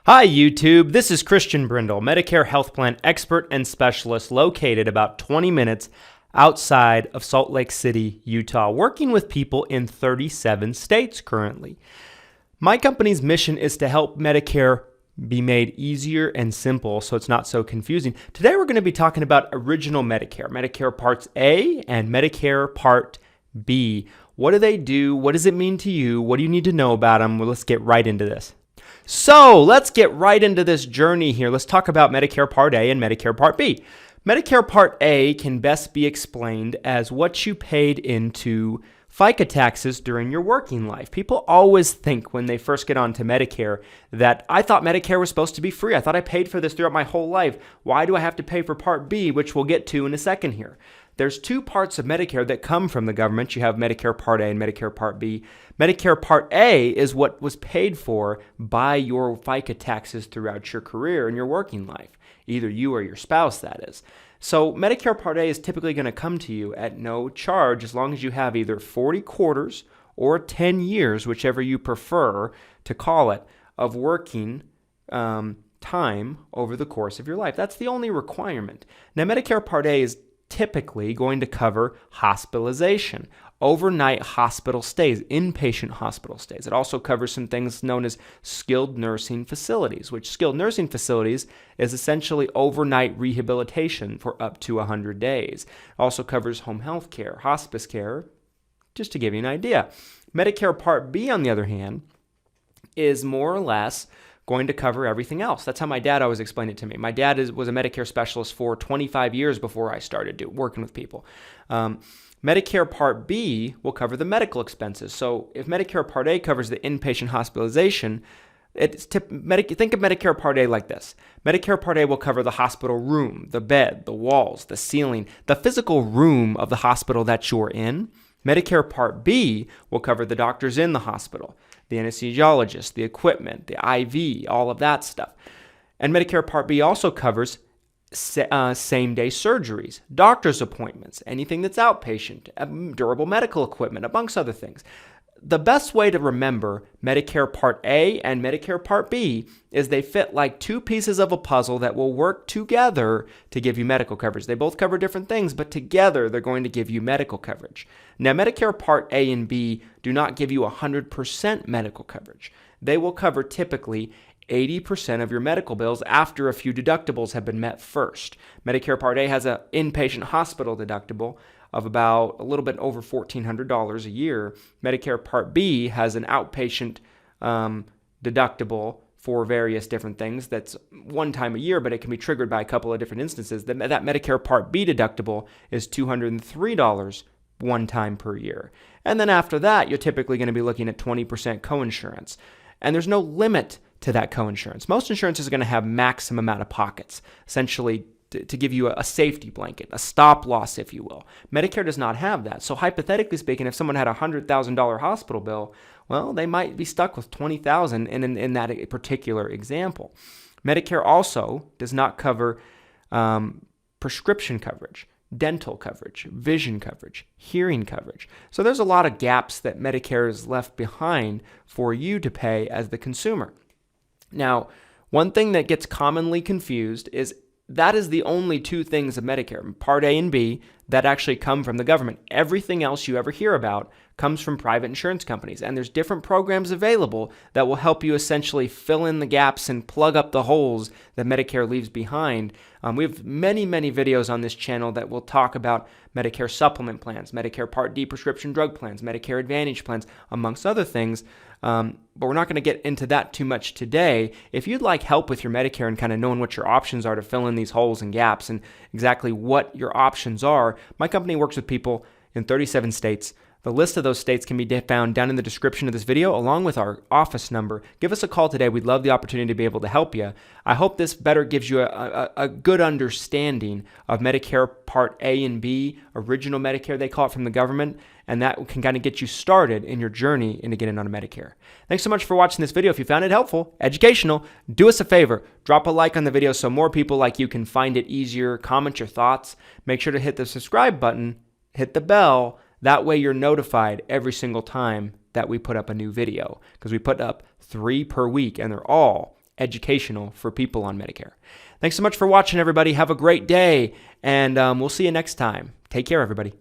Hi YouTube, this is Christian Brindle, Medicare health plan expert and specialist located about 20 minutes outside of Salt Lake City, Utah, working with people in 37 states currently. My company's mission is to help Medicare be made easier and simple so it's not so confusing. Today we're going to be talking about Original Medicare, Medicare Parts A and Medicare Part B. What do they do? What does it mean to you? What do you need to know about them? Well, let's get right into this. So let's get right into this journey here. Let's talk about Medicare Part A and Medicare Part B. Medicare Part A can best be explained as what you paid into FICA taxes during your working life. People always think when they first get onto Medicare that I thought Medicare was supposed to be free. I thought I paid for this throughout my whole life. Why do I have to pay for Part B, which we'll get to in a second here? There's two parts of Medicare that come from the government. You have Medicare Part A and Medicare Part B. Medicare Part A is what was paid for by your FICA taxes throughout your career and your working life, either you or your spouse, that is. So Medicare Part A is typically going to come to you at no charge as long as you have either 40 quarters or 10 years, whichever you prefer to call it, of working time over the course of your life. That's the only requirement. Now, Medicare Part A is typically going to cover hospitalization, overnight hospital stays, inpatient hospital stays. It also covers some things known as skilled nursing facilities, which skilled nursing facilities is essentially overnight rehabilitation for up to 100 days. It also covers home health care, hospice care, just to give you an idea. Medicare Part B, on the other hand, is more or less going to cover everything else. That's how my dad always explained it to me. My dad was a Medicare specialist for 25 years before I started working with people. Medicare Part B will cover the medical expenses. So if Medicare Part A covers the inpatient hospitalization, think of Medicare Part A like this. Medicare Part A will cover the hospital room, the bed, the walls, the ceiling, the physical room of the hospital that you're in. Medicare Part B will cover the doctors in the hospital, the anesthesiologist, the equipment, the IV, all of that stuff. And Medicare Part B also covers same-day surgeries, doctor's appointments, anything that's outpatient, durable medical equipment, amongst other things. The best way to remember Medicare Part A and Medicare Part B is they fit like two pieces of a puzzle that will work together to give you medical coverage. They both cover different things, but together they're going to give you medical coverage. Now, Medicare Part A and B do not give you 100% medical coverage. They will cover typically 80% of your medical bills after a few deductibles have been met first. Medicare Part A has an inpatient hospital deductible of about a little bit over $1,400 a year. Medicare Part B has an outpatient deductible for various different things. That's one time a year, but it can be triggered by a couple of different instances. That Medicare Part B deductible is $203 one time per year. And then after that, you're typically going to be looking at 20% coinsurance. And there's no limit to that coinsurance. Most insurances are going to have maximum out of pockets, essentially to give you a safety blanket, a stop loss, if you will. Medicare does not have that. So hypothetically speaking, if someone had a $100,000 hospital bill, well, they might be stuck with $20,000 in that particular example. Medicare also does not cover prescription coverage, dental coverage, vision coverage, hearing coverage. So there's a lot of gaps that Medicare is left behind for you to pay as the consumer. Now, one thing that gets commonly confused is that is the only two things of Medicare, Part A and B, that actually come from the government. Everything else you ever hear about comes from private insurance companies. And there's different programs available that will help you essentially fill in the gaps and plug up the holes that Medicare leaves behind. We have many, many videos on this channel that will talk about Medicare supplement plans, Medicare Part D prescription drug plans, Medicare Advantage plans, amongst other things. But we're not going to get into that too much today. If you'd like help with your Medicare and kind of knowing what your options are to fill in these holes and gaps and exactly what your options are, my company works with people in 37 states. The list of those states can be found down in the description of this video, along with our office number. Give us a call today. We'd love the opportunity to be able to help you. I hope this better gives you a good understanding of Medicare Part A and B, Original Medicare, they call it, from the government, and that can kind of get you started in your journey into getting onto Medicare. Thanks so much for watching this video. If you found it helpful, educational, do us a favor. Drop a like on the video so more people like you can find it easier. Comment your thoughts. Make sure to hit the subscribe button, hit the bell. That way you're notified every single time that we put up a new video, because we put up 3 per week and they're all educational for people on Medicare. Thanks so much for watching, everybody. Have a great day, and we'll see you next time. Take care, everybody.